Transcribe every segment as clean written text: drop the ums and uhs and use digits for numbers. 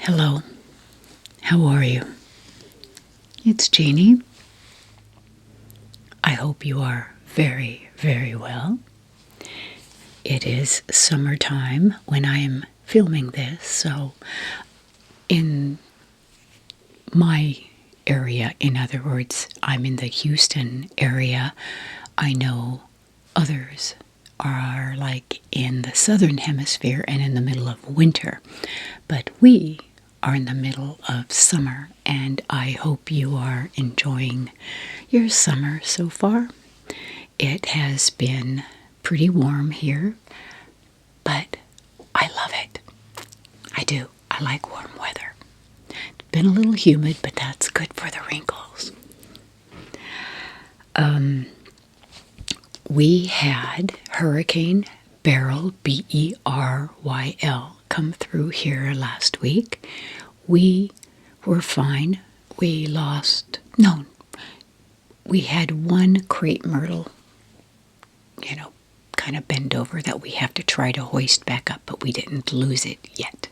Hello, how are you? It's Jeannie. I hope you are very, very well. It is summertime when I am filming this, so in my area, in other words, I'm in the Houston area. I know others are like in the southern hemisphere and in the middle of winter, but we are in the middle of summer, and I hope you are enjoying your summer so far. It has been pretty warm here, but I love it. I do. I like warm weather. It's been a little humid, but that's good for the wrinkles. We had Hurricane Beryl, Beryl, come through here last week. We were fine. We had one crepe myrtle, kind of bend over that we have to try to hoist back up, but we didn't lose it yet.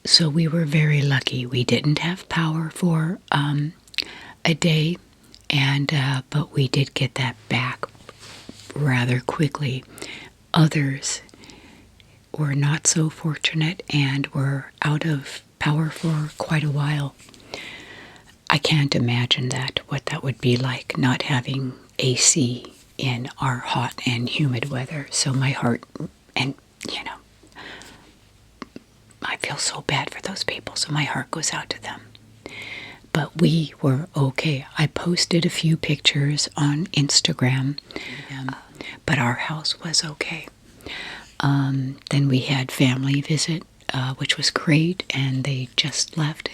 So we were very lucky. We didn't have power for a day, but we did get that back rather quickly. Others were not so fortunate and were out of power for quite a while. I can't imagine what that would be like, not having AC in our hot and humid weather. So my heart, and I feel so bad for those people, so my heart goes out to them. But we were okay. I posted a few pictures on Instagram, but our house was okay. Then we had family visit, which was great, and they just left.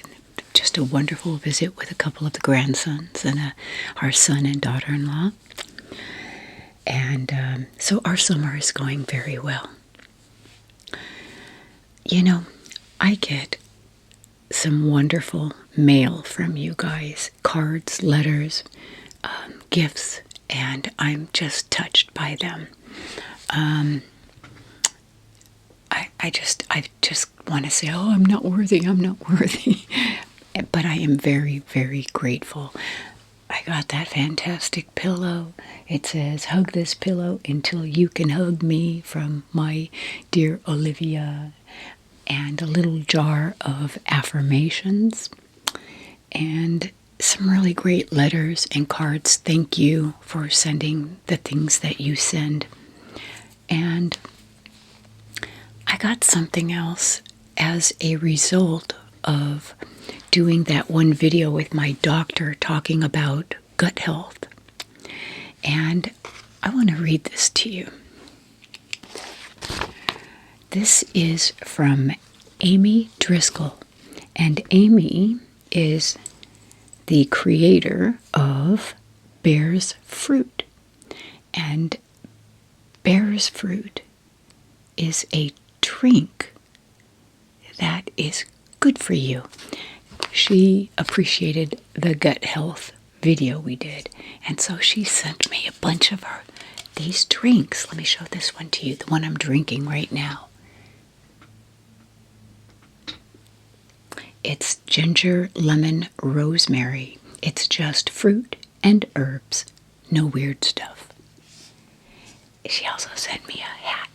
Just a wonderful visit with a couple of the grandsons and our son and daughter-in-law. And so our summer is going very well. I get some wonderful mail from you guys, cards, letters, gifts, and I'm just touched by them. I just want to say, I'm not worthy. But I am very, very grateful. I got that fantastic pillow. It says, "Hug this pillow until you can hug me," from my dear Olivia, and a little jar of affirmations, and some really great letters and cards. Thank you for sending the things that you send. And I got something else as a result of doing that one video with my doctor talking about gut health. And I want to read this to you. This is from Amy Driscoll. And Amy is the creator of Bear's Fruit. And Bear's Fruit is a drink that is good for you. She appreciated the gut health video we did, and so she sent me a bunch of these drinks. Let me show this one to you, the one I'm drinking right now. It's ginger, lemon, rosemary. It's just fruit and herbs, no weird stuff. She also sent me a hat.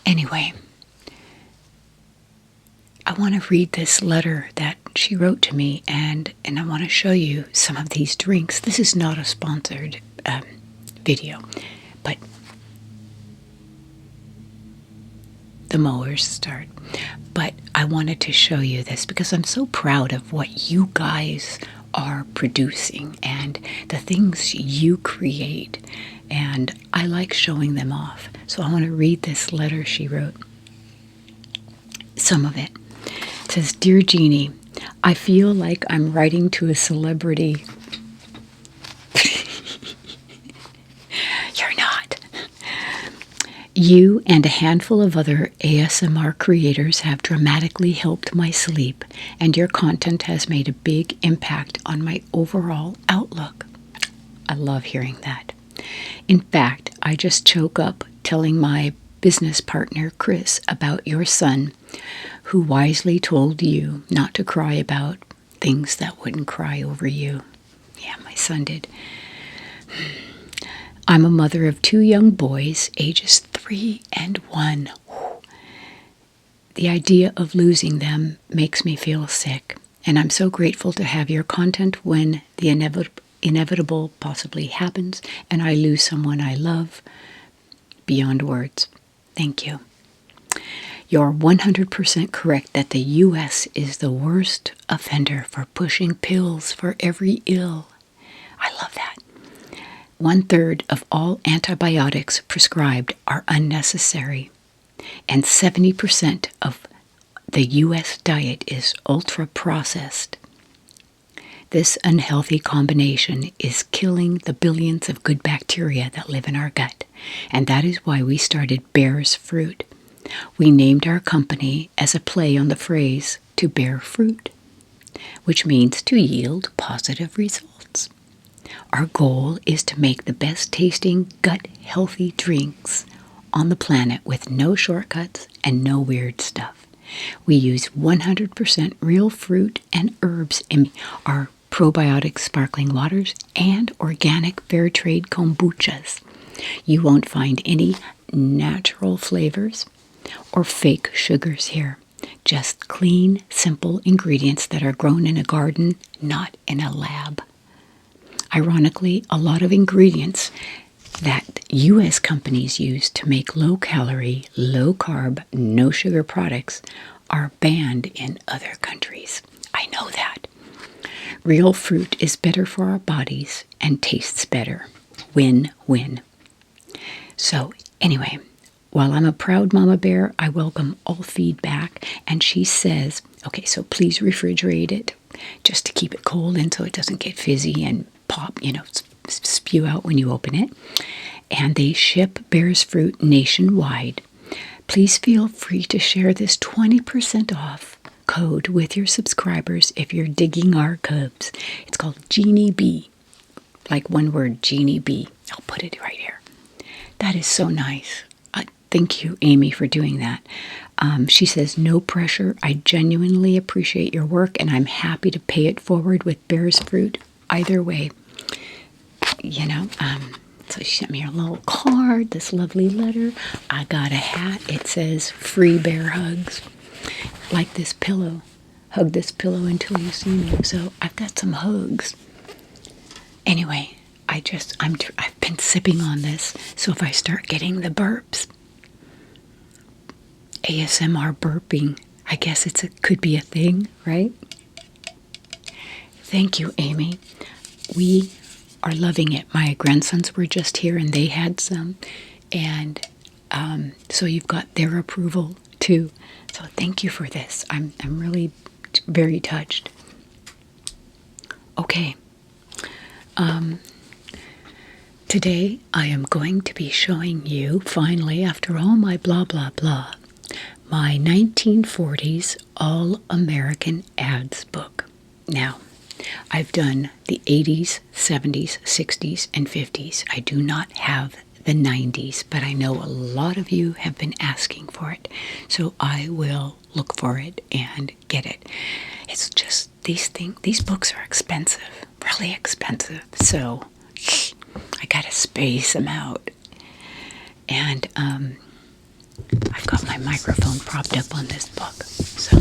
Anyway, I want to read this letter that she wrote to me, and I want to show you some of these drinks. This is not a sponsored video, but the mowers start. But I wanted to show you this because I'm so proud of what you guys are producing and the things you create, and I like showing them off. So I want to read this letter she wrote. Some of it. It says, "Dear Jeannie, I feel like I'm writing to a celebrity." You're not. "You and a handful of other ASMR creators have dramatically helped my sleep, and your content has made a big impact on my overall outlook." I love hearing that. "In fact, I just choke up telling my business partner, Chris, about your son, who wisely told you not to cry about things that wouldn't cry over you. Yeah, my son did. I'm a mother of 2 young boys, ages 3 and 1. The idea of losing them makes me feel sick, and I'm so grateful to have your content when the inevitable possibly happens and I lose someone I love beyond words. Thank you. You're 100% correct that the U.S. is the worst offender for pushing pills for every ill. I love that. 1/3 of all antibiotics prescribed are unnecessary, and 70% of the U.S. diet is ultra-processed. This unhealthy combination is killing the billions of good bacteria that live in our gut, and that is why we started Bear's Fruit. We named our company as a play on the phrase to bear fruit, which means to yield positive results. Our goal is to make the best tasting gut-healthy drinks on the planet with no shortcuts and no weird stuff. We use 100% real fruit and herbs in our probiotic sparkling waters and organic fair trade kombuchas. You won't find any natural flavors or fake sugars here. Just clean, simple ingredients that are grown in a garden, not in a lab. Ironically, a lot of ingredients that U.S. companies use to make low-calorie, low-carb, no-sugar products are banned in other countries. I know that. Real fruit is better for our bodies and tastes better. Win-win. So, anyway, while I'm a proud mama bear, I welcome all feedback. And she says, okay, so please refrigerate it just to keep it cold and so it doesn't get fizzy and pop, spew out when you open it. And they ship Bear's Fruit nationwide. Please feel free to share this 20% off code with your subscribers if you're digging our cubes. It's called Jeannie B. Like one word, Jeannie B. I'll put it right here. That is so nice. Thank you, Amy, for doing that. She says, no pressure. I genuinely appreciate your work, and I'm happy to pay it forward with Bear's Fruit. Either way, so she sent me a little card, this lovely letter. I got a hat. It says, free bear hugs. Like this pillow. Hug this pillow until you see me. So I've got some hugs. Anyway, I've been sipping on this, so if I start getting the burps, ASMR burping, I guess could be a thing, right? Thank you, Amy. We are loving it. My grandsons were just here and they had some, and so you've got their approval too. So thank you for this. I'm really very touched. Okay. Today I am going to be showing you, finally, after all my blah blah blah, my 1940s All-American Ads book. Now, I've done the 80s, 70s, 60s, and 50s. I do not have the 90s, but I know a lot of you have been asking for it, so I will look for it and get it. It's just these books are expensive, really expensive, so I gotta space them out. And I've got my microphone propped up on this book, so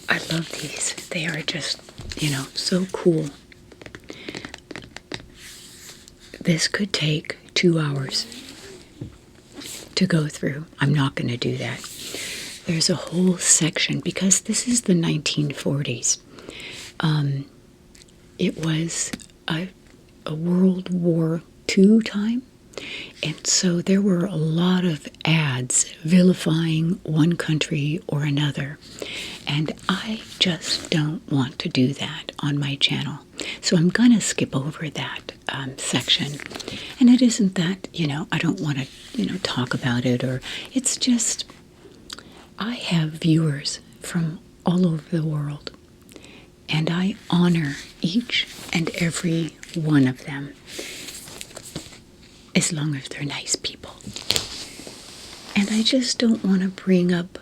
I love these. They are just, so cool. This could take 2 hours to go through. I'm not going to do that. There's a whole section, because this is the 1940s. It was a World War II time. And so there were a lot of ads vilifying one country or another. And I just don't want to do that on my channel. So I'm going to skip over that section. And it isn't that, I don't want to, talk about it, or it's just, I have viewers from all over the world. And I honor each and every one of them. as long as they're nice people. And I just don't want to bring up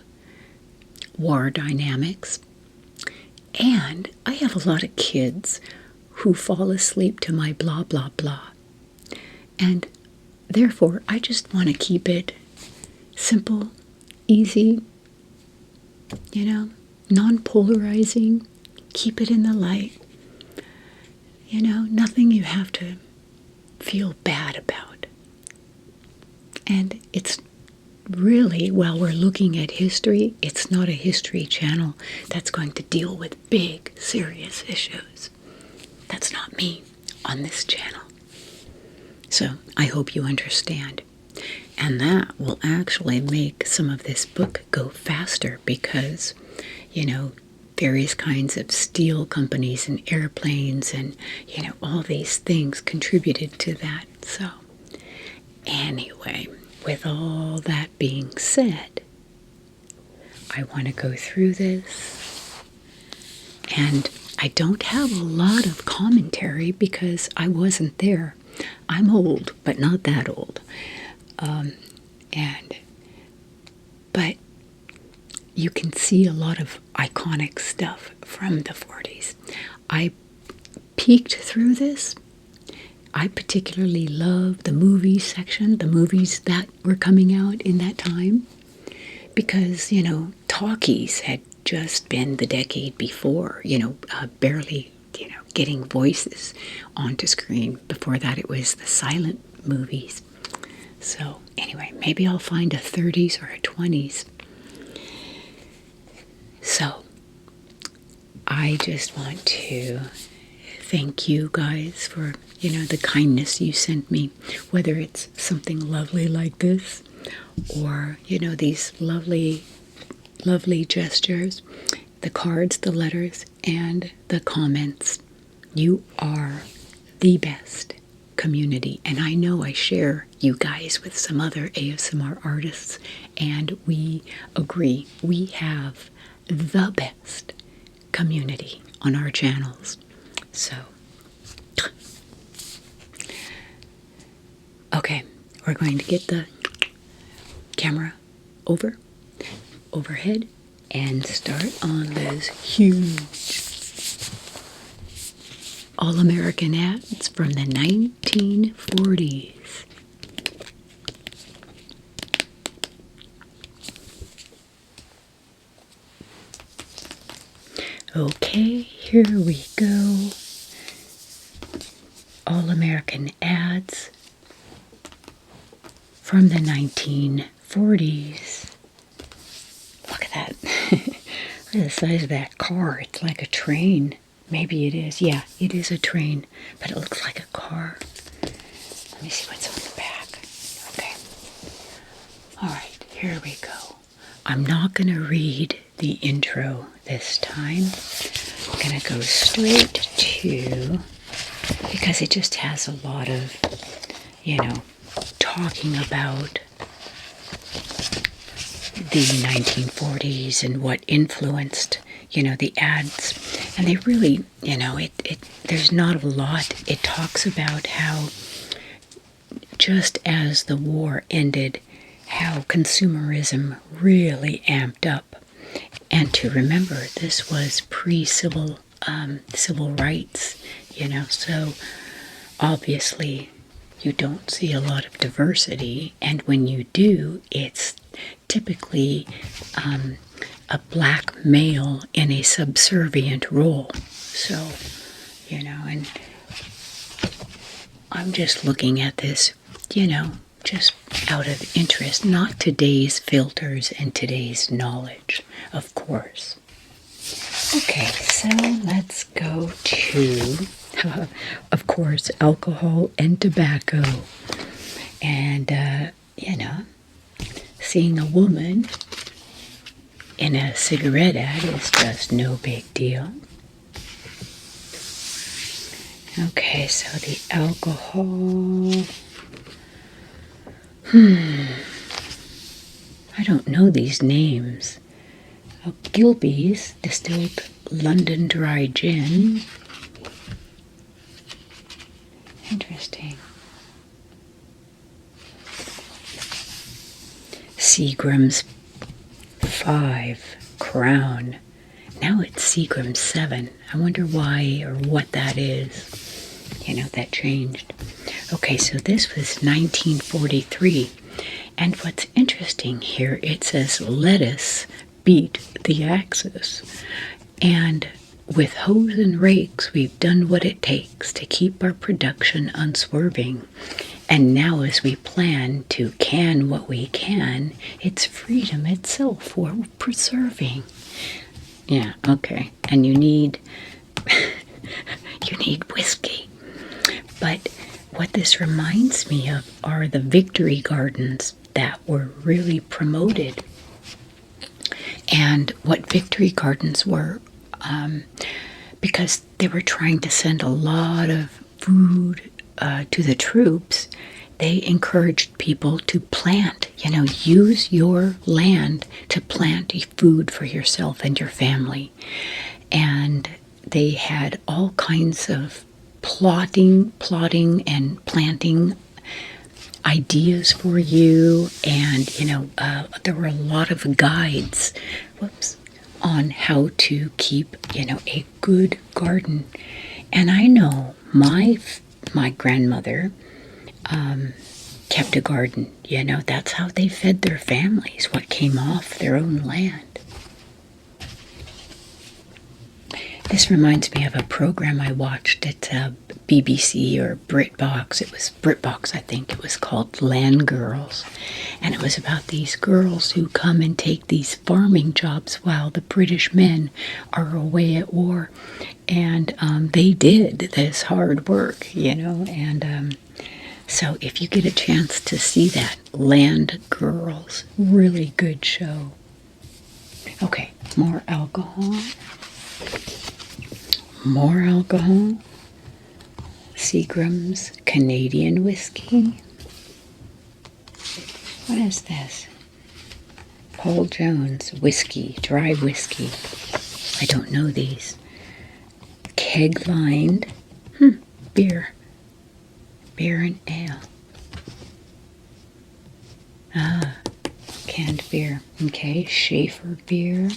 war dynamics. And I have a lot of kids who fall asleep to my blah, blah, blah. And therefore, I just want to keep it simple, easy, non-polarizing. Keep it in the light. Nothing you have to feel bad about. And it's really, while we're looking at history, it's not a history channel that's going to deal with big, serious issues. That's not me on this channel. So I hope you understand. And that will actually make some of this book go faster because, various kinds of steel companies and airplanes and, all these things contributed to that. So anyway, with all that being said, I want to go through this. And I don't have a lot of commentary because I wasn't there. I'm old, but not that old. But you can see a lot of iconic stuff from the 40s. I peeked through this. I particularly love the movie section, the movies that were coming out in that time, because, talkies had just been the decade before, barely, getting voices onto screen. Before that, it was the silent movies. So anyway, maybe I'll find a 30s or a 20s. So I just want to thank you guys for, the kindness you sent me, whether it's something lovely like this or, these lovely, lovely gestures, the cards, the letters, and the comments. You are the best community, and I know I share you guys with some other ASMR artists, and we agree we have the best community on our channels. So, okay, we're going to get the camera overhead, and start on this huge All-American ads from the 1940s. Okay, here we go. All-American ads from the 1940s. Look at that. Look at the size of that car. It's like a train. Maybe it is. Yeah, it is a train, but it looks like a car. Let me see what's on the back. Okay. All right, here we go. I'm not going to read the intro this time. I'm going to go straight to, because it just has a lot of, talking about the 1940s and what influenced, the ads. And they really, there's not a lot. It talks about how just as the war ended, how consumerism really amped up. And to remember, this was pre-civil civil rights, so obviously you don't see a lot of diversity, and when you do, it's typically a black male in a subservient role. So, and I'm just looking at this, just out of interest, not today's filters and today's knowledge, of course. Okay, so let's go to, of course, alcohol and tobacco. And, seeing a woman in a cigarette ad is just no big deal. Okay, so the alcohol. I don't know these names. Gilbey's Distilled London Dry Gin. Interesting. Seagram's 5 Crown. Now it's Seagram's 7. I wonder why or what that is. You know, that changed. Okay, so this was 1943. And what's interesting here, it says lettuce beat the Axis. And with hoes and rakes, we've done what it takes to keep our production unswerving. And now as we plan to can what we can, it's freedom itself we're preserving. Yeah, okay. And you need whiskey. But what this reminds me of are the victory gardens that were really promoted. And what victory gardens were, because they were trying to send a lot of food to the troops, they encouraged people to plant, use your land to plant food for yourself and your family. And they had all kinds of plotting and planting ideas for you. And, there were a lot of guides, on how to keep, a good garden. And I know my grandmother kept a garden. That's how they fed their families, what came off their own land. This reminds me of a program I watched at BBC or BritBox. It was BritBox, I think. It was called Land Girls. And it was about these girls who come and take these farming jobs while the British men are away at war. And they did this hard work, and so if you get a chance to see that, Land Girls, really good show. Okay, more alcohol. More alcohol. Seagram's Canadian whiskey. What is this? Paul Jones whiskey, dry whiskey. I don't know these. Keg lined. Beer. Beer and ale. Canned beer. Okay, Schaefer beer.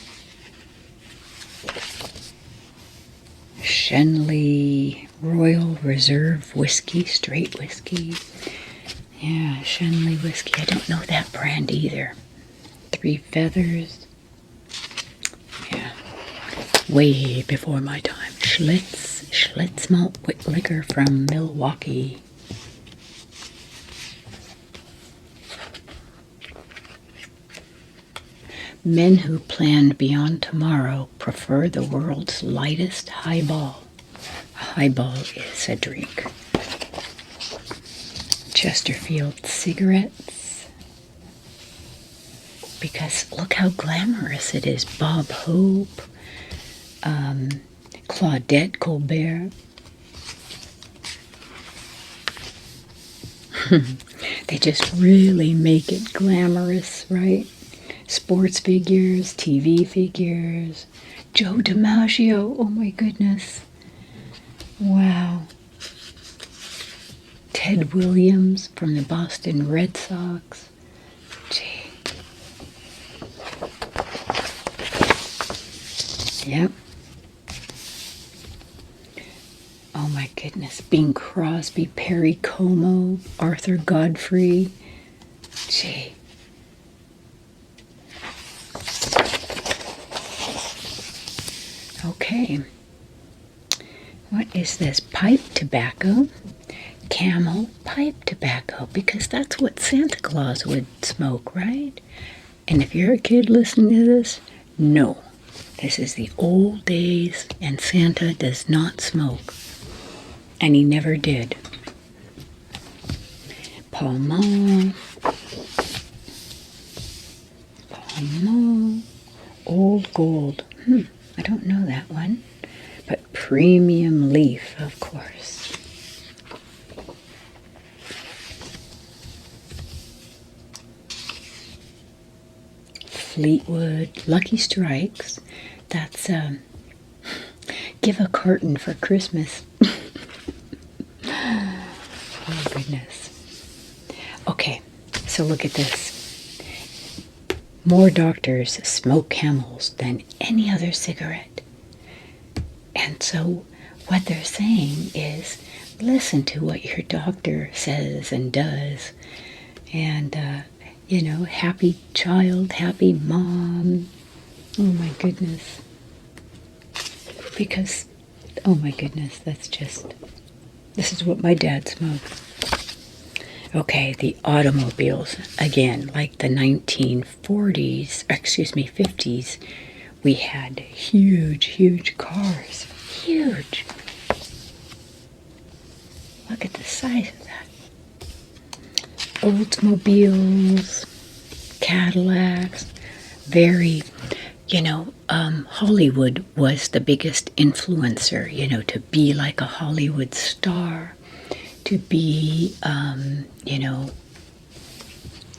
Shenley Royal Reserve whiskey, straight whiskey. Yeah, Shenley whiskey. I don't know that brand either. Three Feathers. Yeah, way before my time. Schlitz malt liquor from Milwaukee. Men who plan beyond tomorrow prefer the world's lightest highball. A highball is a drink. Chesterfield cigarettes. Because look how glamorous it is. Bob Hope, Claudette Colbert. They just really make it glamorous, right? Sports figures, TV figures. Joe DiMaggio, oh my goodness. Wow. Ted Williams from the Boston Red Sox. Gee. Yep. Oh my goodness. Bing Crosby, Perry Como, Arthur Godfrey. Gee. Okay. What is this? Pipe tobacco. Camel pipe tobacco, because that's what Santa Claus would smoke, right? And if you're a kid listening to this, no. This is the old days, and Santa does not smoke. And he never did. Pall Mall. Pall Mall. Old Gold. I don't know that one. But Premium Leaf, of course. Fleetwood, Lucky Strikes. That's give a carton for Christmas. Oh goodness. Okay, so look at this. more doctors smoke Camels than any other cigarette. And so what they're saying is listen to what your doctor says and does. And, happy child, happy mom. Oh my goodness. Because, oh my goodness, this is what my dad smoked. Okay, the automobiles, again, like the 50s, we had huge, huge cars. Huge. Look at the size of that. Oldsmobiles, Cadillacs, very, Hollywood was the biggest influencer, to be like a Hollywood star, to be,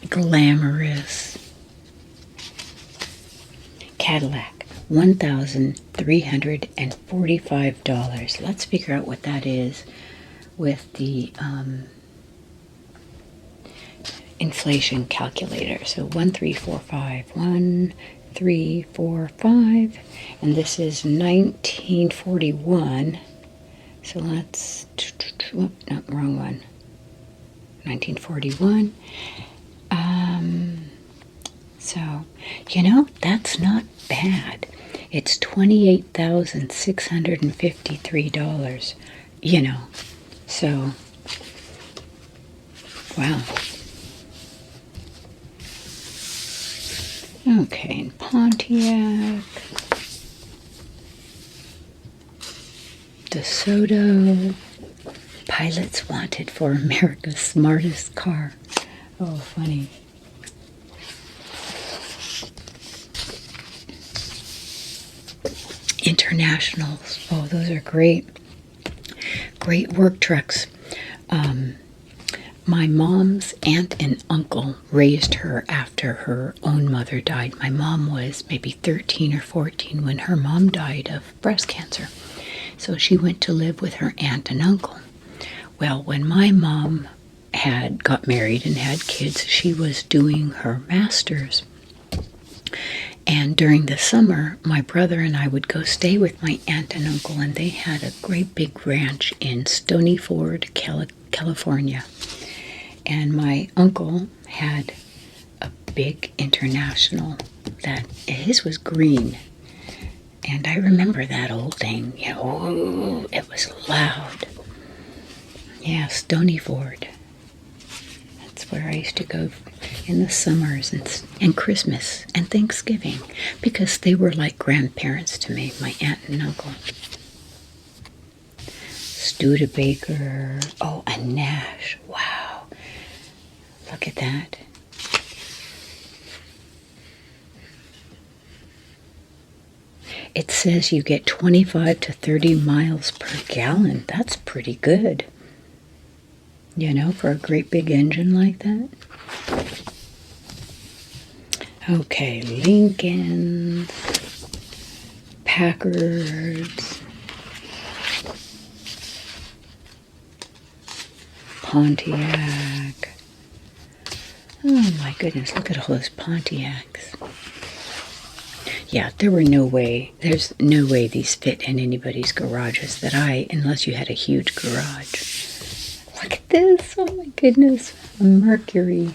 glamorous. Cadillac, $1,345. Let's figure out what that is with the inflation calculator. So 1345, and this is 1941. So let's, no, wrong one. 1941. So, that's not bad. It's $28,653, so, wow. Okay, and Pontiac, DeSoto, pilots wanted for America's smartest car. Oh, funny. Internationals. Oh, those are great. Great work trucks. My mom's aunt and uncle raised her after her own mother died. My mom was maybe 13 or 14 when her mom died of breast cancer. So she went to live with her aunt and uncle. Well, when my mom had got married and had kids, she was doing her master's. And during the summer, my brother and I would go stay with my aunt and uncle, and they had a great big ranch in Stony Ford, California. And my uncle had a big International that his was green. And I remember that old thing, it was loud. Yeah, Stony Ford. That's where I used to go in the summers and Christmas and Thanksgiving, because they were like grandparents to me, my aunt and uncle. Studebaker. Oh, a Nash. Wow. Look at that. It says you get 25 to 30 miles per gallon. That's pretty good. For a great big engine like that. Okay, Lincolns, Packards, Pontiac. Oh my goodness, look at all those Pontiacs. Yeah, there's no way these fit in anybody's garages unless you had a huge garage. Look at this, oh my goodness, a Mercury.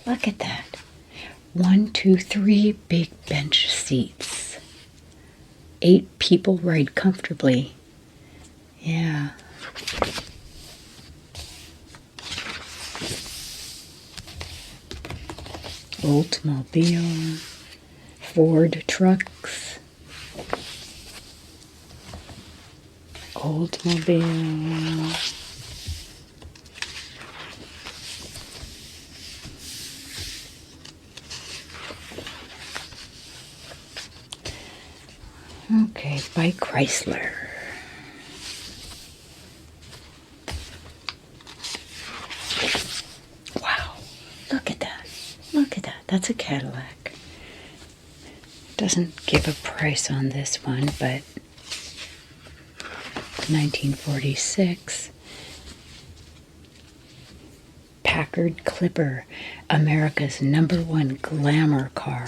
Look at that. 1, 2, 3 big bench seats. 8 people ride comfortably. Yeah. Oldsmobile, Ford trucks, Oldsmobile, okay, by Chrysler. Wow, look at that. Look at that. That's a Cadillac. Doesn't give a price on this one, but 1946. Packard Clipper, America's #1 glamour car.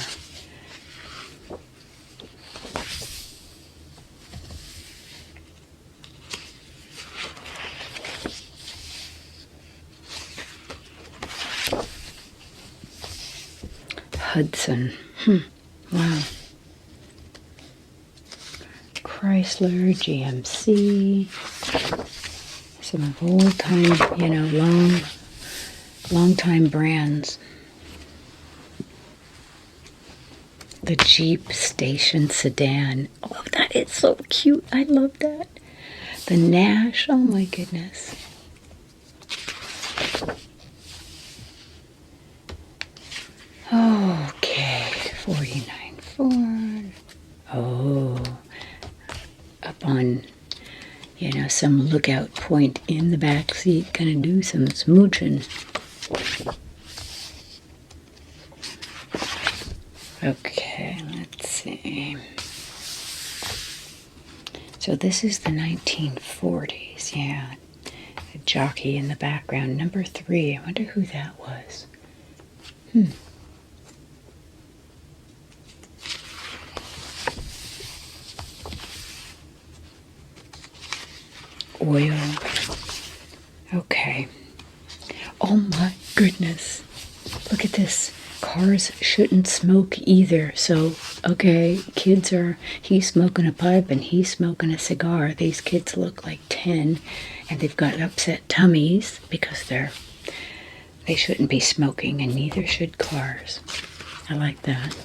Hudson. Wow. Chrysler, GMC. Some of old time, long time brands. The Jeep Station Sedan. Oh, that is so cute. I love that. The Nash. Oh my goodness. Okay, 49 Ford. Oh, up on, some lookout point in the back seat. Gonna do some smooching. Okay, let's see. So this is the 1940s, yeah. A jockey in the background. Number 3. I wonder who that was. Oil. Okay. Oh my goodness. Look at this. Cars shouldn't smoke either. So, okay, he's smoking a pipe and he's smoking a cigar. These kids look like 10 and they've got upset tummies because they shouldn't be smoking, and neither should cars. I like that.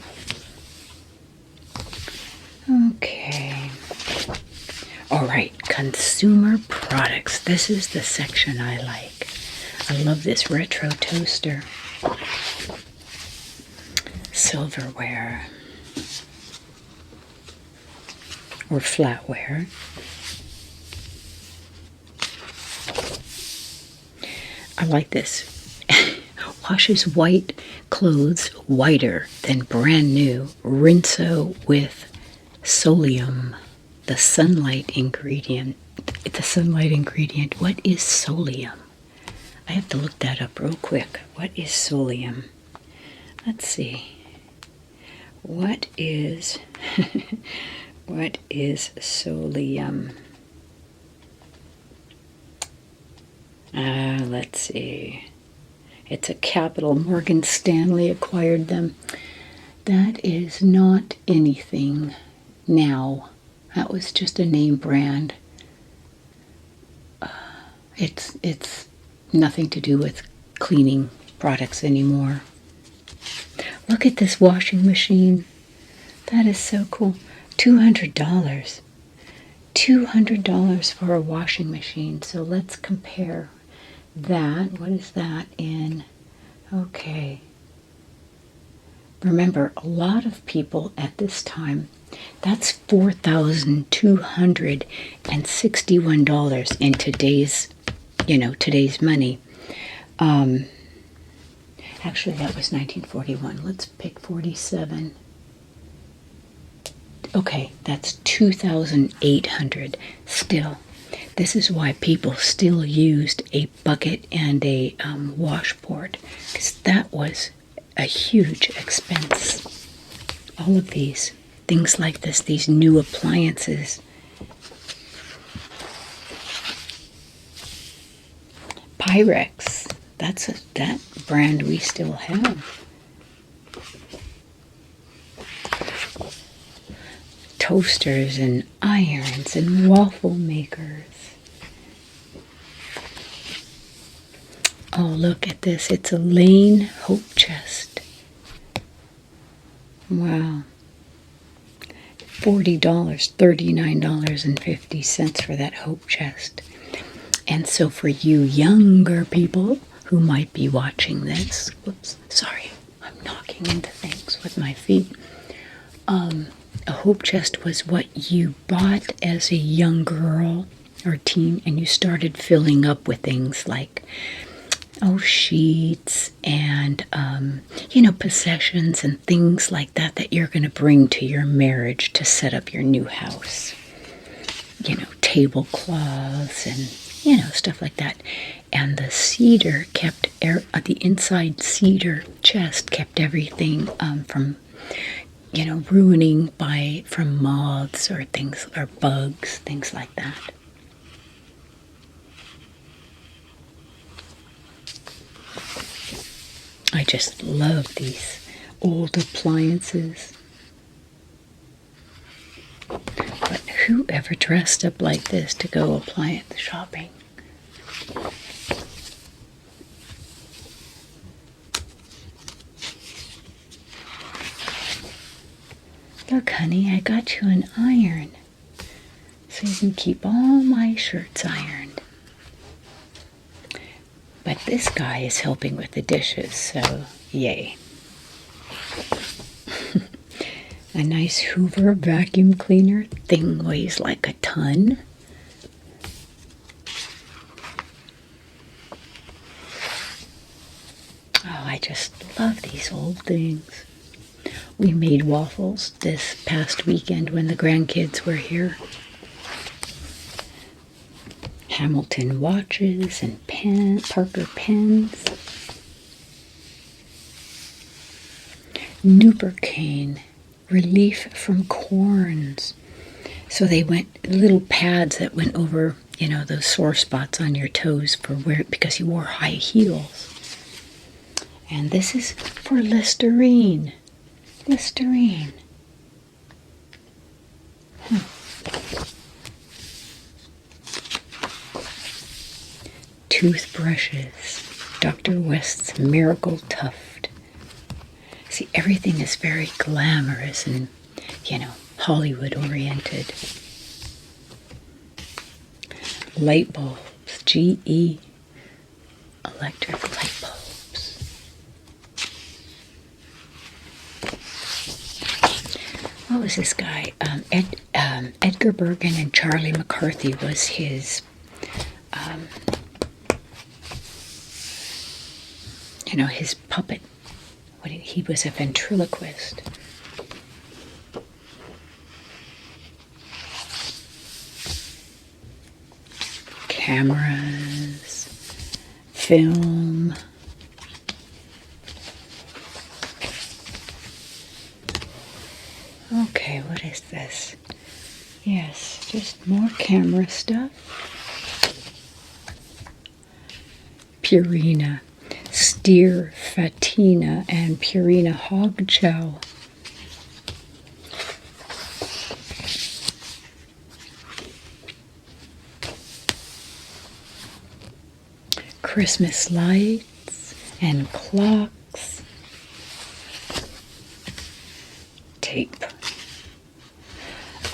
Okay. All right, consumer products. This is the section I like. I love this retro toaster. Silverware or flatware. I like this. Washes white clothes whiter than brand new. Rinso with Solium, the sunlight ingredient. The sunlight ingredient. What is Solium? I have to look that up real quick. What is Solium? Let's see. What is Solium? Let's see. It's a Capital. Morgan Stanley acquired them. That is not anything now. That was just a name brand. It's nothing to do with cleaning products anymore. Look at this washing machine. That is so cool. $200. $200 for a washing machine. So let's compare that. What is that in? Okay. Remember, a lot of people at this time, that's $4,261 in today's money. Actually, that was 1941. Let's pick 47. Okay, that's 2,800. Still, this is why people still used a bucket and a washboard, because that was a huge expense. All of these things like this, these new appliances. Pyrex. That brand we still have. Toasters and irons and waffle makers. Oh, look at this. It's a Lane Hope Chest. Wow. $40, $39.50 for that Hope Chest. And so for you younger people who might be watching this, whoops, sorry, I'm knocking into things with my feet. A Hope Chest was what you bought as a young girl or teen, and you started filling up with things like, sheets and, possessions and things like that you're going to bring to your marriage to set up your new house. Tablecloths and, stuff like that. And the cedar kept, the inside cedar chest kept everything from, ruining from moths or things, or bugs, things like that. I just love these old appliances. But who ever dressed up like this to go appliance shopping? Look, honey, I got you an iron so you can keep all my shirts ironed. But this guy is helping with the dishes, so yay. A nice Hoover vacuum cleaner. Thing weighs like a ton. Oh, I just love these old things. We made waffles this past weekend when the grandkids were here. Hamilton watches and Parker pens. Nupercane, relief from corns. So they went, little pads that went over, you know, those sore spots on your toes for because you wore high heels. And this is for Listerine. Listerine. Toothbrushes. Dr. West's Miracle Tuft. See, everything is very glamorous and, you know, Hollywood oriented. Light bulbs. GE electric light bulbs. What was this guy? Edgar Bergen and Charlie McCarthy was his, you know, his puppet. He was a ventriloquist. Cameras, film. Okay, what is this? Yes, just more camera stuff. Purina, steer fatina, and Purina hog chow. Christmas lights and clocks. Tape.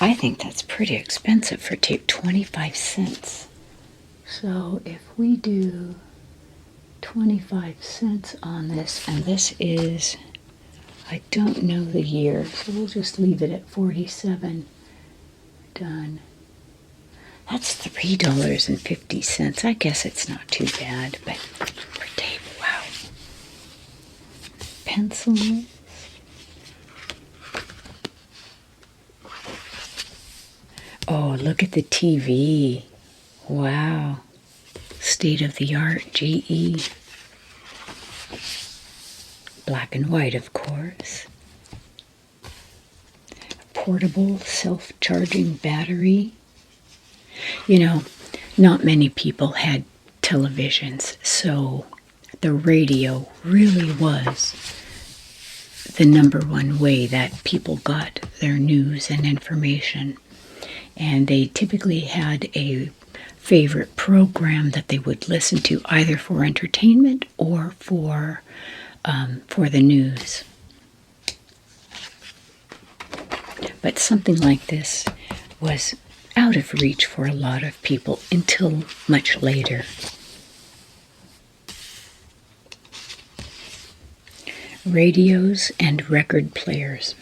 I think that's pretty expensive for tape, 25 cents. So if we do 25 cents on this, and this is, I don't know the year, so we'll just leave it at 47. Done. That's $3.50. I guess it's not too bad, but for tape, wow. Pencils. Oh, look at the TV. Wow. State of the art GE. Black and white, of course. Portable self-charging battery. You know, not many people had televisions, so the radio really was the number one way that people got their news and information. And they typically had a favorite program that they would listen to either for entertainment or for the news. But something like this was out of reach for a lot of people until much later. Radios and record players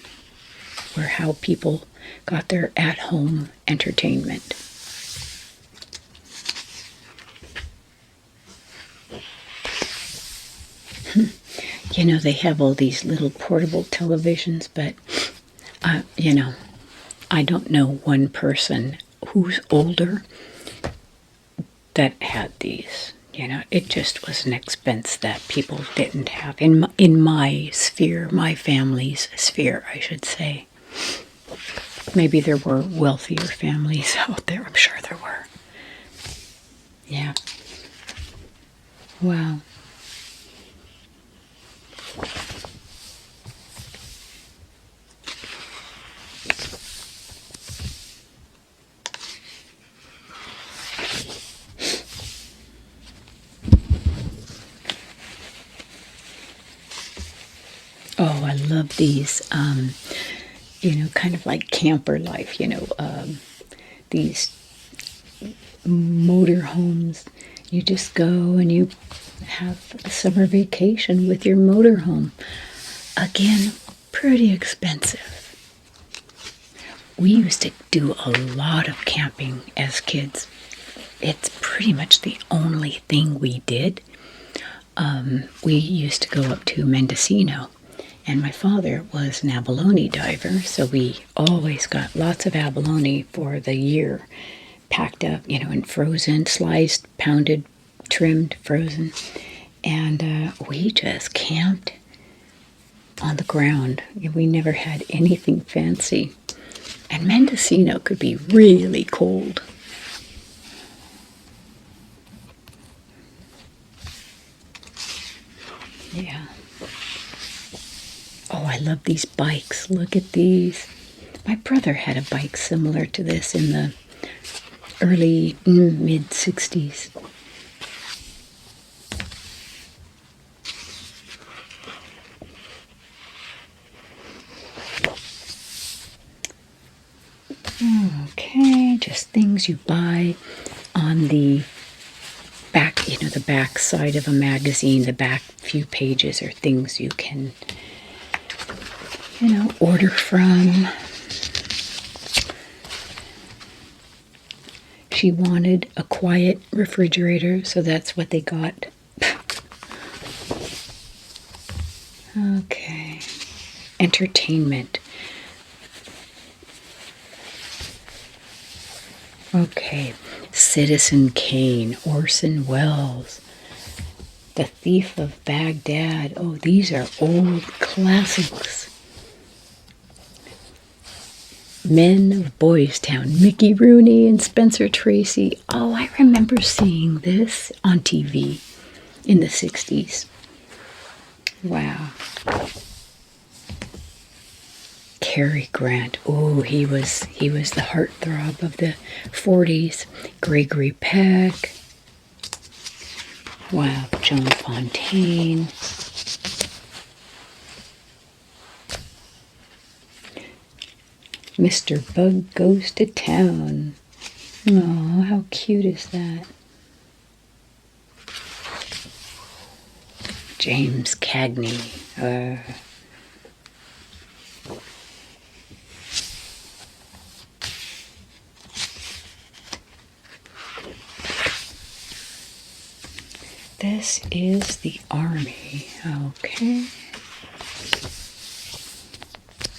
were how people got their at-home entertainment. You know, they have all these little portable televisions, but, you know, I don't know one person who's older that had these. You know, it just was an expense that people didn't have in my sphere, my family's sphere, I should say. Maybe there were wealthier families out there. I'm sure there were. Yeah. Wow. Oh, I love these. Kind of like camper life. These motor homes. You just go and you have a summer vacation with your motor home. Again, pretty expensive. We used to do a lot of camping as kids. It's pretty much the only thing we did. We used to go up to Mendocino, and my father was an abalone diver, so we always got lots of abalone for the year, packed up, and frozen, sliced, pounded, trimmed, frozen. And we just camped on the ground. We never had anything fancy. And Mendocino could be really cold. Yeah. Oh, I love these bikes. Look at these. My brother had a bike similar to this in the early mid 60s. Okay, just things you buy on the back, the back side of a magazine. The back few pages are things you can, order from. She wanted a quiet refrigerator, so that's what they got. Okay. Entertainment. Okay. Citizen Kane, Orson Welles, The Thief of Baghdad. Oh, these are old classics. Men of Boys Town, Mickey Rooney and Spencer Tracy. Oh, I remember seeing this on TV in the 60s. Wow. Cary Grant. Oh, he was the heartthrob of the 40s. Gregory Peck. Wow, Joan Fontaine. Mr. Bug Goes to Town. Oh, how cute is that? James Cagney. This is the Army. Okay.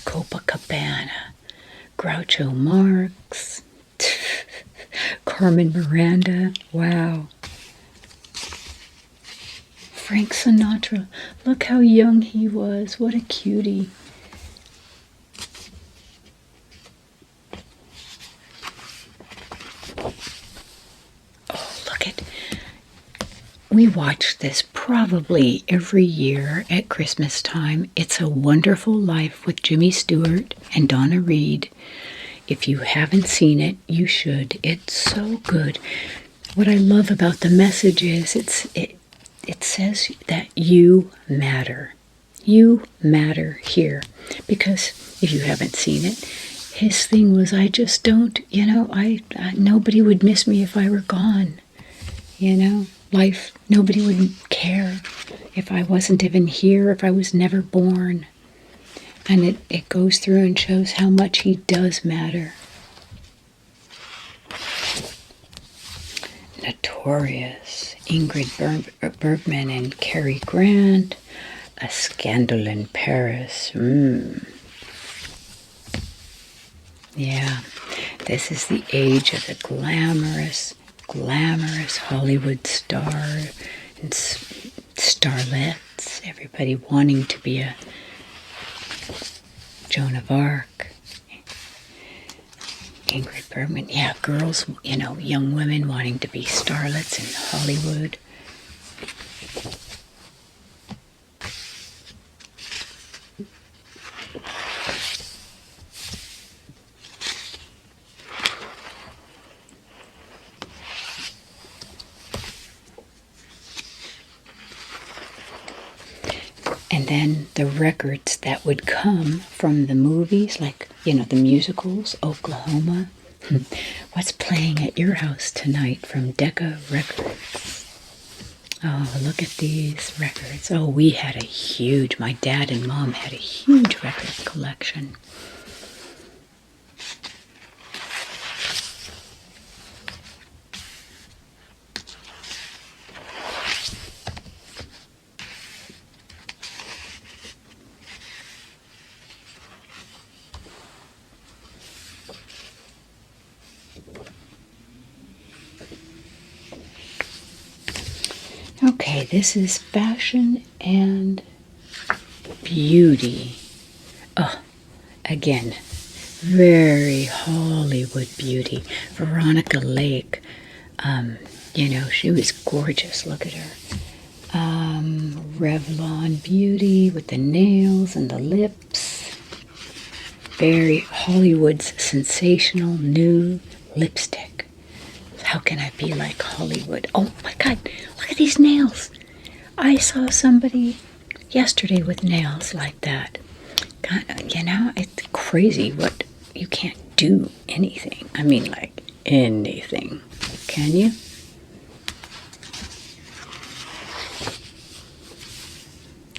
Copacabana. Groucho Marx. Carmen Miranda. Wow. Frank Sinatra. Look how young he was. What a cutie. We watch this probably every year at Christmas time. It's a Wonderful Life with Jimmy Stewart and Donna Reed. If you haven't seen it, you should. It's so good. What I love about the message is it says that you matter. You matter here. Because if you haven't seen it, his thing was, I just don't, nobody would miss me if I were gone. Life, nobody would care if I wasn't even here, if I was never born. And it goes through and shows how much he does matter. Notorious. Ingrid Bergman and Cary Grant. A Scandal in Paris. Yeah, this is the age of the glamorous Hollywood star and starlets, everybody wanting to be a Joan of Arc, Ingrid Bergman. Yeah, girls, young women wanting to be starlets in Hollywood. And then the records that would come from the movies, like, the musicals, Oklahoma. What's playing at your house tonight from Decca Records? Oh, look at these records. Oh, my dad and mom had a huge record collection. Okay, this is fashion and beauty. Oh, again, very Hollywood beauty. Veronica Lake, she was gorgeous. Look at her. Revlon beauty with the nails and the lips. Very Hollywood's sensational new lipstick. How can I be like Hollywood? Oh my God, look at these nails. I saw somebody yesterday with nails like that. God, it's crazy what you can't do anything. I mean, like anything. Can you?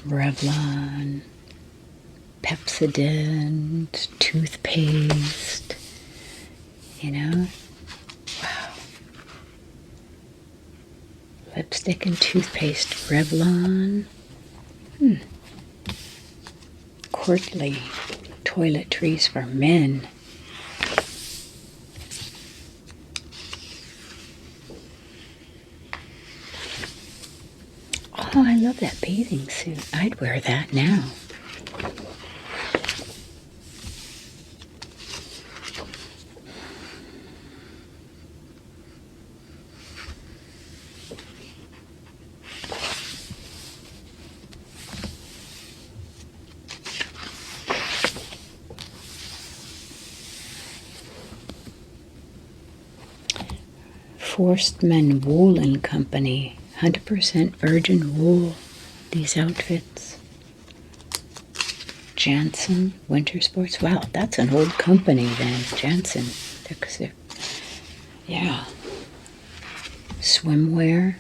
Revlon, Pepsodent, toothpaste, Wow. Lipstick and toothpaste, Revlon. Courtly toiletries for men. Oh, I love that bathing suit. I'd wear that now. Forstmann Woolen Company, 100% virgin wool. These outfits. Janssen Winter Sports. Wow, that's an old company then. Janssen. Yeah. Swimwear.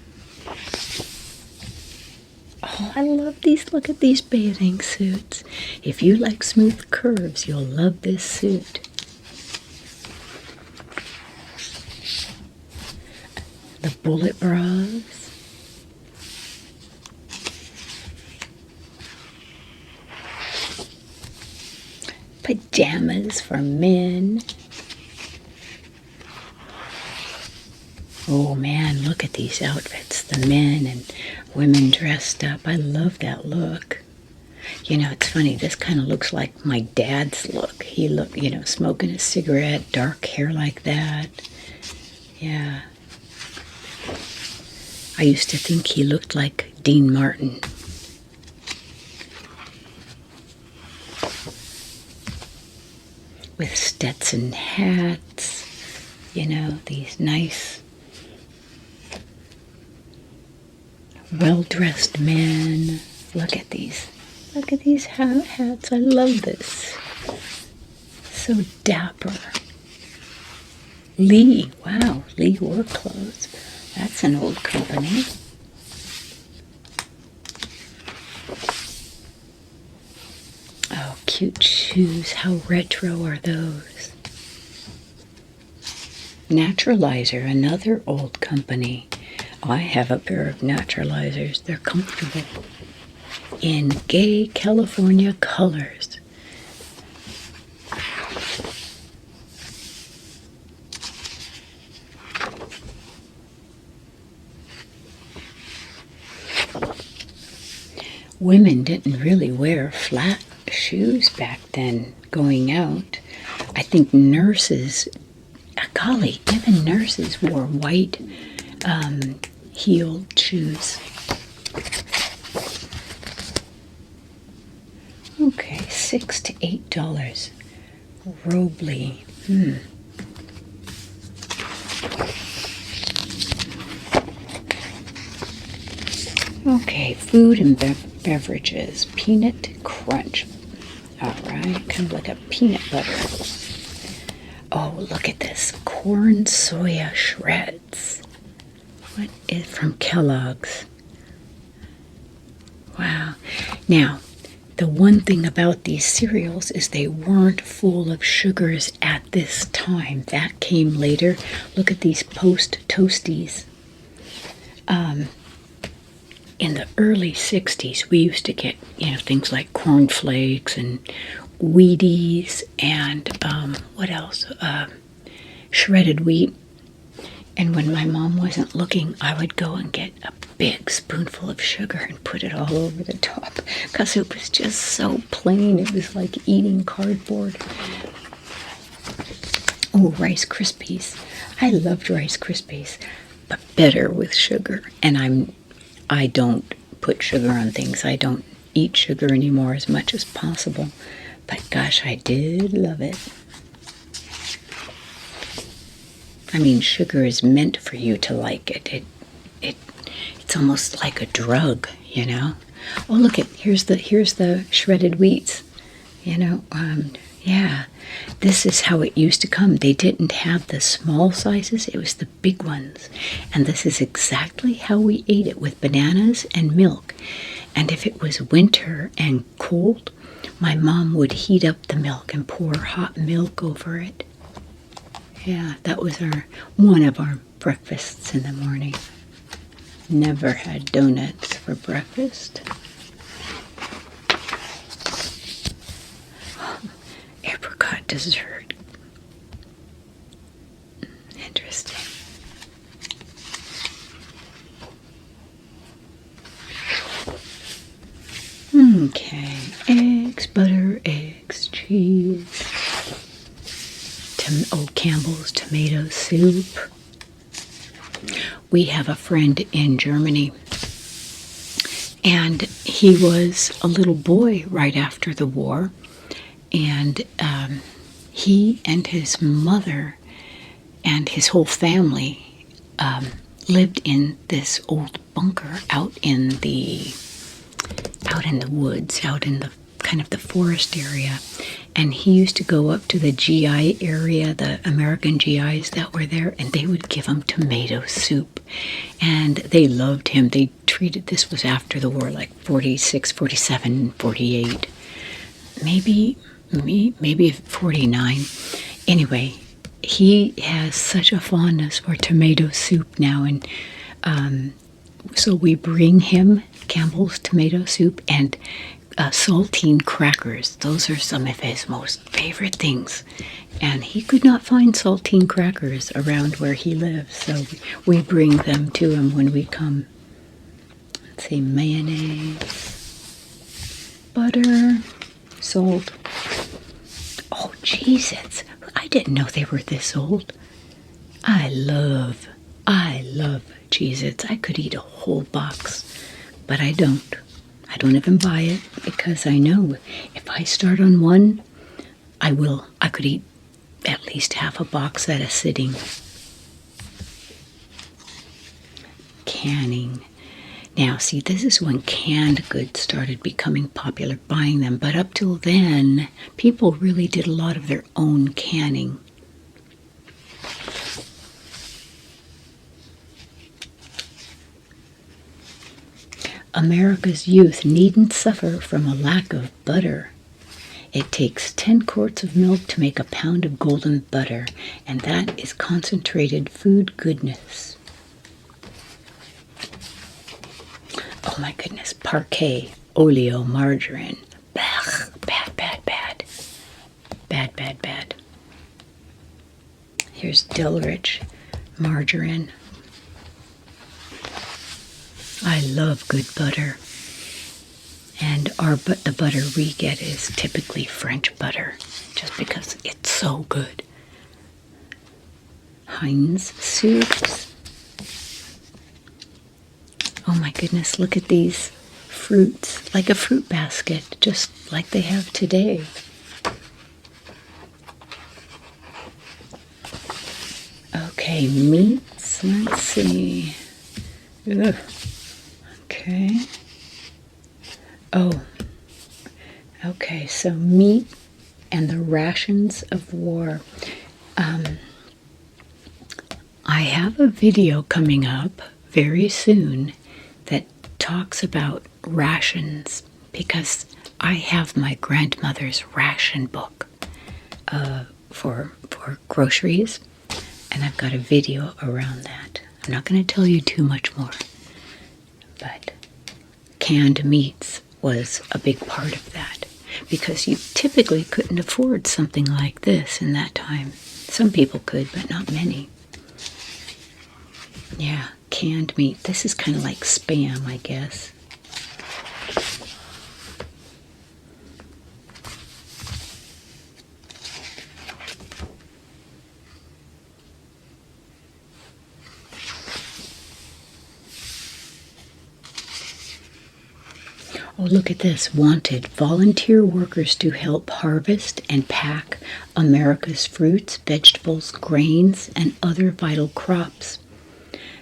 Oh, I love these. Look at these bathing suits. If you like smooth curves, you'll love this suit. The bullet bras. Pajamas for men. Oh man, look at these outfits. The men and women dressed up. I love that look. It's funny. This kind of looks like my dad's look. He looked, smoking a cigarette, dark hair like that. Yeah. I used to think he looked like Dean Martin. With Stetson hats, these nice, well-dressed men. Look at these. Look at these hats. I love this. So dapper. Lee. Wow, Lee work clothes. That's an old company. Oh, cute shoes. How retro are those? Naturalizer, another old company. Oh, I have a pair of naturalizers. They're comfortable. In gay California colors. Women didn't really wear flat shoes back then going out. I think nurses, golly, even nurses wore white heeled shoes. Okay, $6 to $8. Robley. Okay, food and beverages. Peanut crunch. All right, kind of like a peanut butter. Oh, look at this. Corn soya shreds. What is from Kellogg's? Wow. Now, the one thing about these cereals is they weren't full of sugars at this time. That came later. Look at these Post Toasties. In the early 60s, we used to get, things like corn flakes and Wheaties and what else? Shredded wheat. And when my mom wasn't looking, I would go and get a big spoonful of sugar and put it all over the top because it was just so plain. It was like eating cardboard. Oh, Rice Krispies. I loved Rice Krispies, but better with sugar. And I don't put sugar on things. I don't eat sugar anymore as much as possible. But gosh, I did love it. I mean, sugar is meant for you to like it. It's almost like a drug, Oh, look here's the shredded wheats, yeah. This is how it used to come. They didn't have the small sizes, it was the big ones. And this is exactly how we ate it, with bananas and milk. And if it was winter and cold, my mom would heat up the milk and pour hot milk over it. Yeah, that was one of our breakfasts in the morning. Never had donuts for breakfast. Apricot dessert. Interesting. Okay, eggs, butter, eggs, cheese. Campbell's tomato soup. We have a friend in Germany, and he was a little boy right after the war, and he and his mother and his whole family lived in this old bunker out in the woods, out in the kind of the forest area. And he used to go up to the GI area, the American GIs that were there, and they would give him tomato soup. And they loved him. They treated, this was after the war, like 46, 47, 48, maybe 49. Anyway, he has such a fondness for tomato soup now. And so we bring him Campbell's tomato soup and saltine crackers. Those are some of his most favorite things. And he could not find saltine crackers around where he lives, so we bring them to him when we come. Let's see, mayonnaise, butter, salt. Oh, Cheez-Its. I didn't know they were this old. I love Cheez-Its. I could eat a whole box, but I don't. I don't even buy it because I know if I start on one, I could eat at least half a box at a sitting. Canning. Now, see, this is when canned goods started becoming popular, buying them. But up till then, people really did a lot of their own canning. America's youth needn't suffer from a lack of butter. It takes 10 quarts of milk to make a pound of golden butter, and that is concentrated food goodness. Oh my goodness, Parquet, oleo, margarine. Bad, bad, bad, bad. Bad, bad, bad. Here's Delrich, margarine. I love good butter. And the butter we get is typically French butter, just because it's so good. Heinz soups. Oh my goodness, look at these fruits, like a fruit basket, just like they have today. Okay, meats, let's see. Ugh. Okay. Oh, okay, so meat and the rations of war. I have a video coming up very soon that talks about rations because I have my grandmother's ration book for groceries, and I've got a video around that. I'm not going to tell you too much more, but canned meats was a big part of that because you typically couldn't afford something like this in that time. Some people could, but not many. Yeah, canned meat. This is kind of like Spam, I guess. Oh, look at this. Wanted volunteer workers to help harvest and pack America's fruits, vegetables, grains, and other vital crops.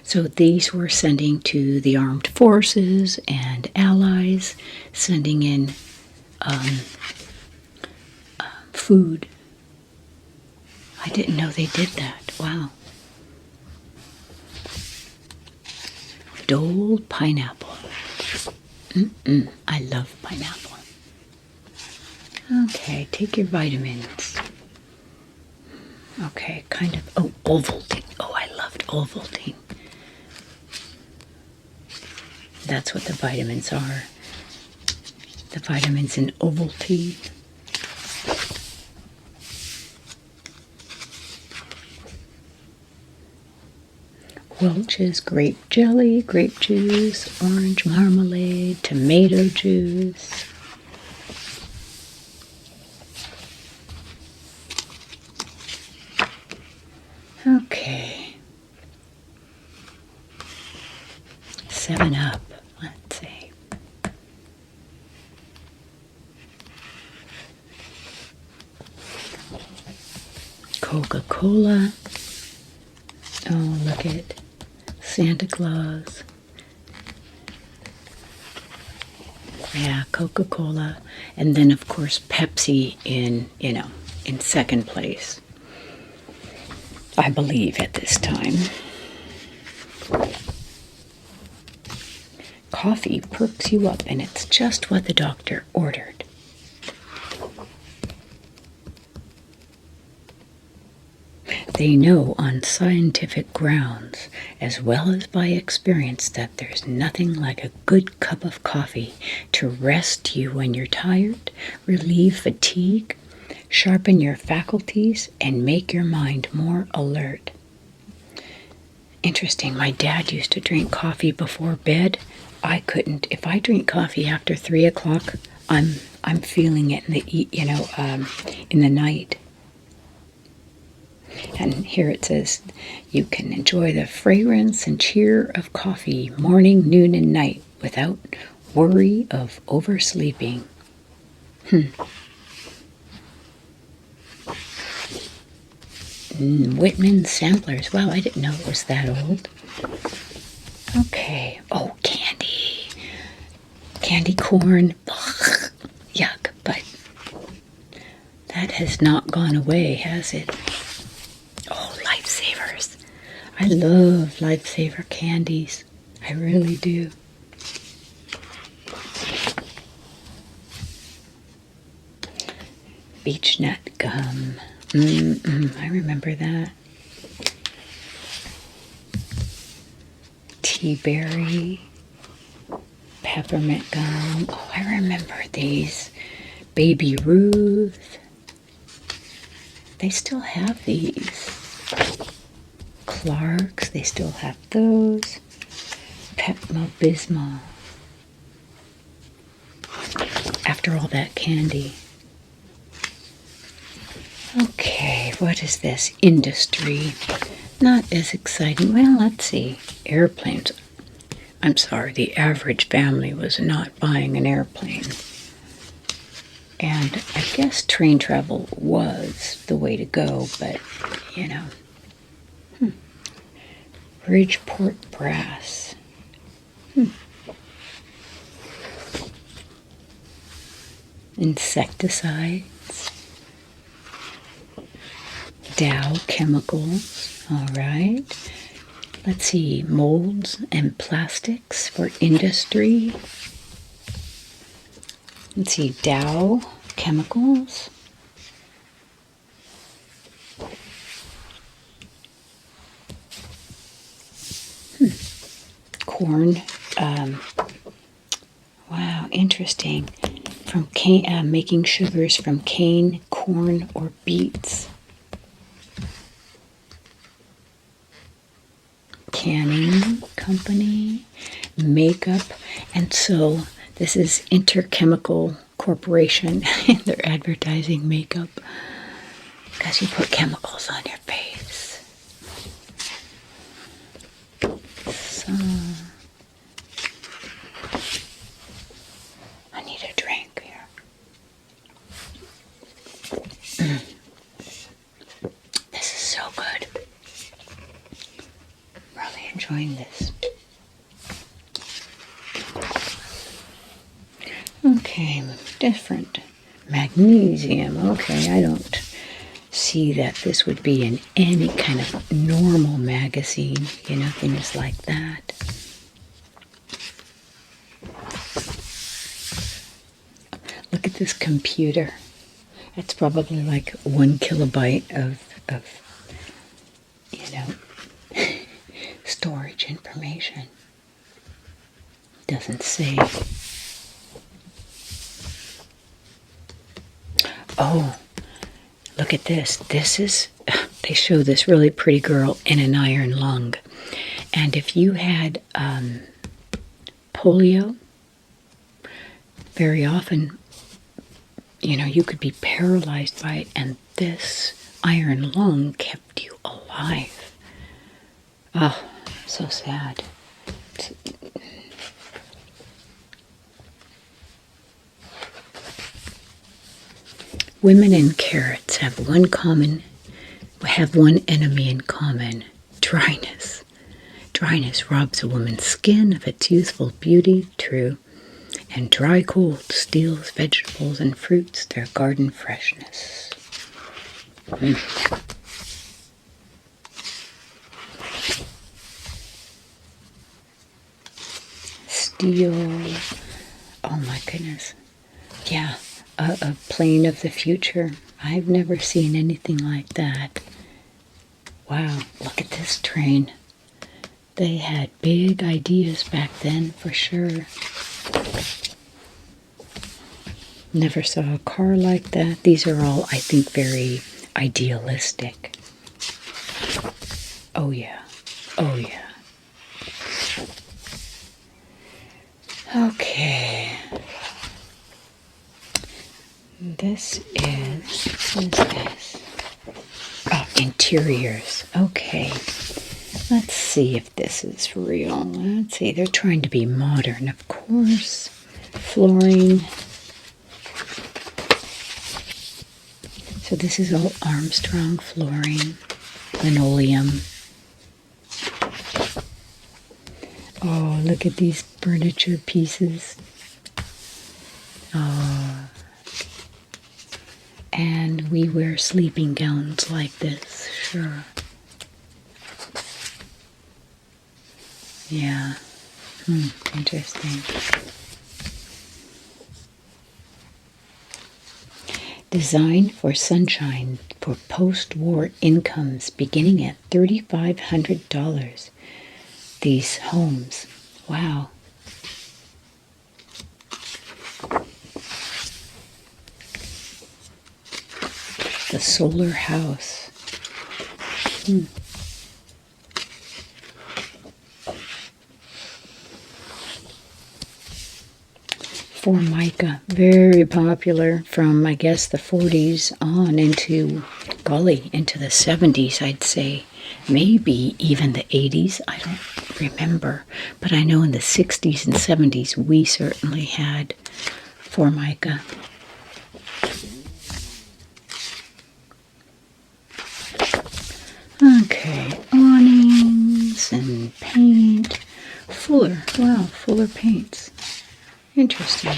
So these were sending to the armed forces and allies, sending in food. I didn't know they did that. Wow. Dole pineapple. I love pineapple. Okay, take your vitamins. Okay, kind of. Oh, Ovaltine. Oh, I loved Ovaltine. That's what the vitamins are. The vitamins in Ovaltine. Welch's grape jelly, grape juice, orange marmalade, tomato juice. Okay. 7-Up, let's see. Coca-Cola. Oh, look at Santa Claus. Yeah, Coca-Cola. And then, of course, Pepsi in second place. I believe at this time. Coffee perks you up, and it's just what the doctor ordered. They know on scientific grounds, as well as by experience, that there's nothing like a good cup of coffee to rest you when you're tired, relieve fatigue, sharpen your faculties, and make your mind more alert. Interesting, my dad used to drink coffee before bed. I couldn't. If I drink coffee after 3 o'clock, I'm feeling it in the night. And here it says, you can enjoy the fragrance and cheer of coffee morning, noon, and night without worry of oversleeping. Whitman samplers. Wow, I didn't know it was that old. Okay. Oh, candy. Candy corn. Ugh, yuck. But that has not gone away, has it? Oh, Lifesavers. I love Lifesaver candies. I really do. Beech nut gum. I remember that. Tea berry. Peppermint gum. Oh, I remember these. Baby Ruth. They still have these. Clark's, they still have those. Pepto-Bismol. After all that candy. Okay, what is this? Industry. Not as exciting. Well, let's see. Airplanes. I'm sorry, the average family was not buying an airplane. And I guess train travel was the way to go, but, Bridgeport brass. insecticides, Dow chemicals, all right. Let's see, molds and plastics for industry. Let's see, Dow chemicals. Corn. Wow, interesting. From cane, making sugars from cane, corn, or beets. Canning company, makeup, and so this is Interchemical Corporation, and they're advertising makeup because you put chemicals on your face. So I need a drink here. This is so good. Really enjoying this. Okay, different. Magnesium. Okay, I don't see that this would be in any kind of normal magazine, you know, things like that. Look at this computer. It's probably like 1 kilobyte of you know, storage information. Doesn't say. Oh, look at this. This is, they show this really pretty girl in an iron lung. And if you had polio, very often, you know, you could be paralyzed by it, and this iron lung kept you alive. Oh, so sad. Women and carrots have one enemy in common: dryness. Dryness robs a woman's skin of its youthful beauty, true, and dry cold steals vegetables and fruits their garden freshness. Steel. Oh my goodness. Yeah. A plane of the future. I've never seen anything like that. Wow, look at this train. They had big ideas back then, for sure. Never saw a car like that. These are all, I think, very idealistic. Oh yeah. Oh yeah. Okay. This is, what is this? Oh, interiors. Okay. Let's see if this is real. Let's see. They're trying to be modern, of course. Flooring. So this is all Armstrong flooring. Linoleum. Oh, look at these furniture pieces. Oh. And we wear sleeping gowns like this, sure. Yeah. Interesting. Design for sunshine for post-war incomes beginning at $3,500. These homes. Wow. The solar house. Formica, very popular from, I guess, the 40s on into, golly, into the 70s, I'd say. Maybe even the 80s, I don't remember. But I know in the 60s and 70s, we certainly had Formica. Okay, awnings and paint. Fuller, wow, Fuller paints. Interesting.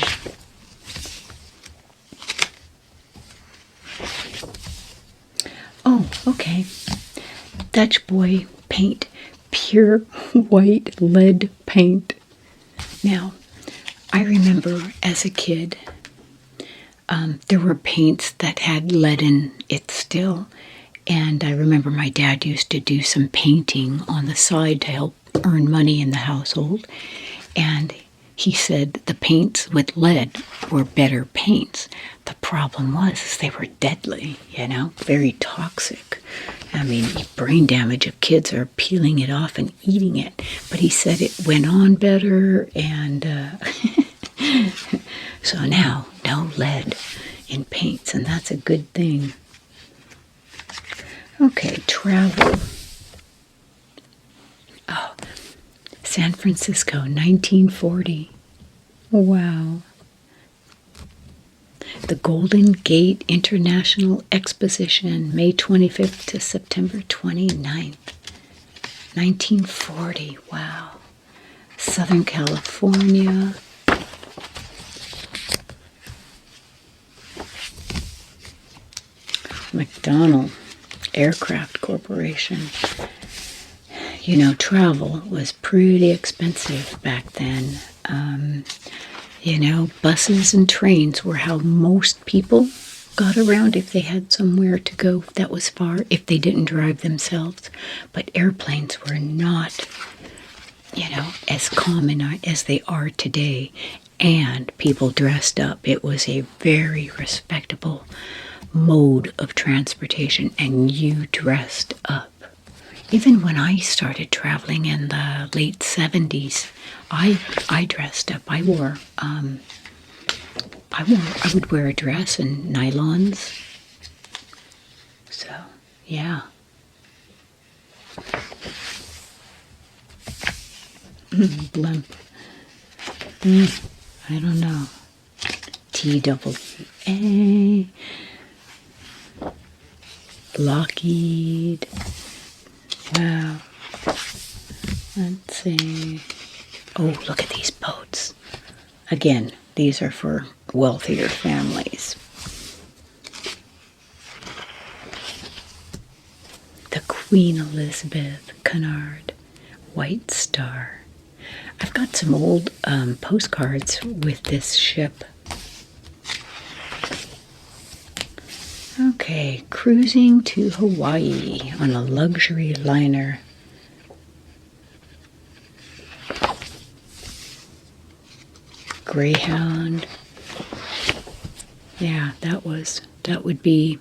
Oh, okay. Dutch boy paint. Pure white lead paint. Now, I remember as a kid, there were paints that had lead in it still. And I remember my dad used to do some painting on the side to help earn money in the household. And he said the paints with lead were better paints. The problem was they were deadly, very toxic. I mean, brain damage if kids are peeling it off and eating it. But he said it went on better, and so now no lead in paints, and that's a good thing. Okay, travel. Oh, San Francisco, 1940. Wow. The Golden Gate International Exposition, May 25th to September 29th, 1940. Wow. Southern California. McDonnell Aircraft Corporation. Travel was pretty expensive back then. Buses and trains were how most people got around if they had somewhere to go that was far, if they didn't drive themselves. But airplanes were not, as common as they are today. And people dressed up. It was a very respectable mode of transportation, and you dressed up. Even when I started traveling in the late 70s, I dressed up. I would wear a dress and nylons. So, yeah. Blimp. I don't know. TWA. Lockheed. Wow. Let's see. Oh, look at these boats. Again, these are for wealthier families. The Queen Elizabeth Cunard White Star. I've got some old postcards with this ship. Okay, cruising to Hawaii on a luxury liner. Greyhound. Yeah, that would be,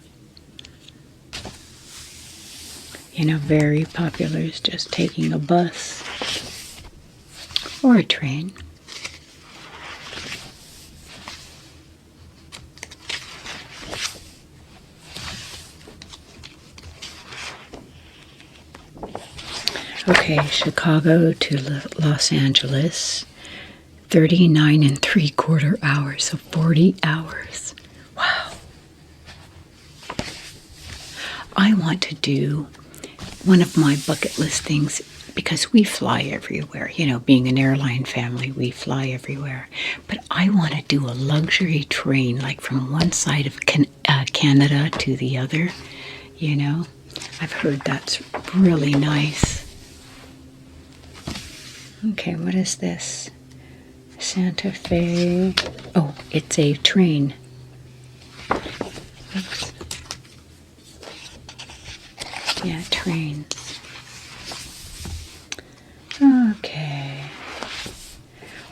very popular, is just taking a bus or a train. Okay, Chicago to Los Angeles, 39 3/4 hours, so 40 hours. Wow. I want to do one of my bucket list things, because we fly everywhere. Being an airline family, we fly everywhere. But I want to do a luxury train, like from one side of Canada to the other. I've heard that's really nice. Okay, what is this? Santa Fe. Oh, it's a train. Oops. Yeah, trains. Okay.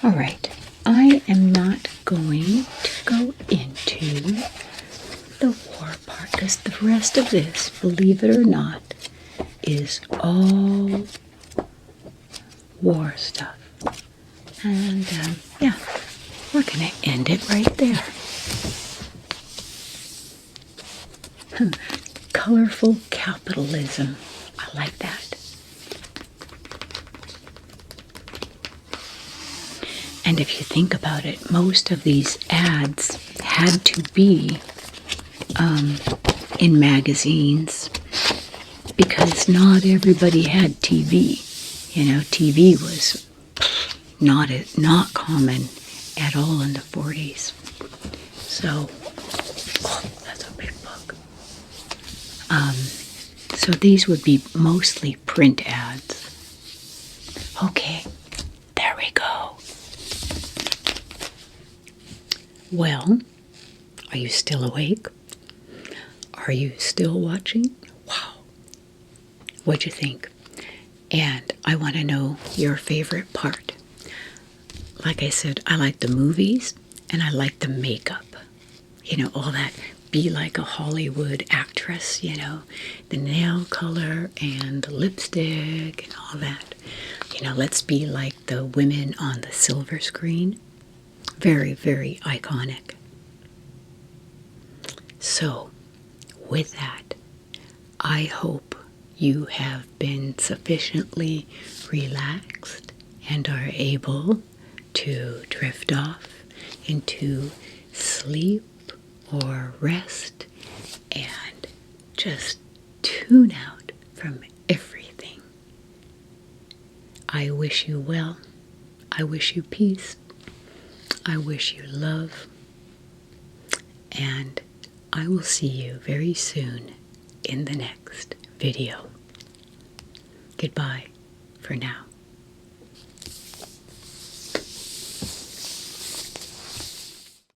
All right. I am not going to go into the war part, because the rest of this, believe it or not, is all war stuff. And yeah, we're going to end it right there. Colorful capitalism. I like that. And if you think about it, most of these ads had to be in magazines, because not everybody had TV. TV was not common at all in the 40s. So, oh, that's a big book. So these would be mostly print ads. Okay, there we go. Well, are you still awake? Are you still watching? Wow. What'd you think? And I want to know your favorite part. Like I said, I like the movies and I like the makeup. You know, all that be like a Hollywood actress, you know, the nail color and the lipstick and all that. You know, let's be like the women on the silver screen. Very, very iconic. So, with that, I hope you have been sufficiently relaxed and are able to drift off into sleep or rest and just tune out from everything. I wish you well. I wish you peace. I wish you love. And I will see you very soon in the next video. Goodbye for now.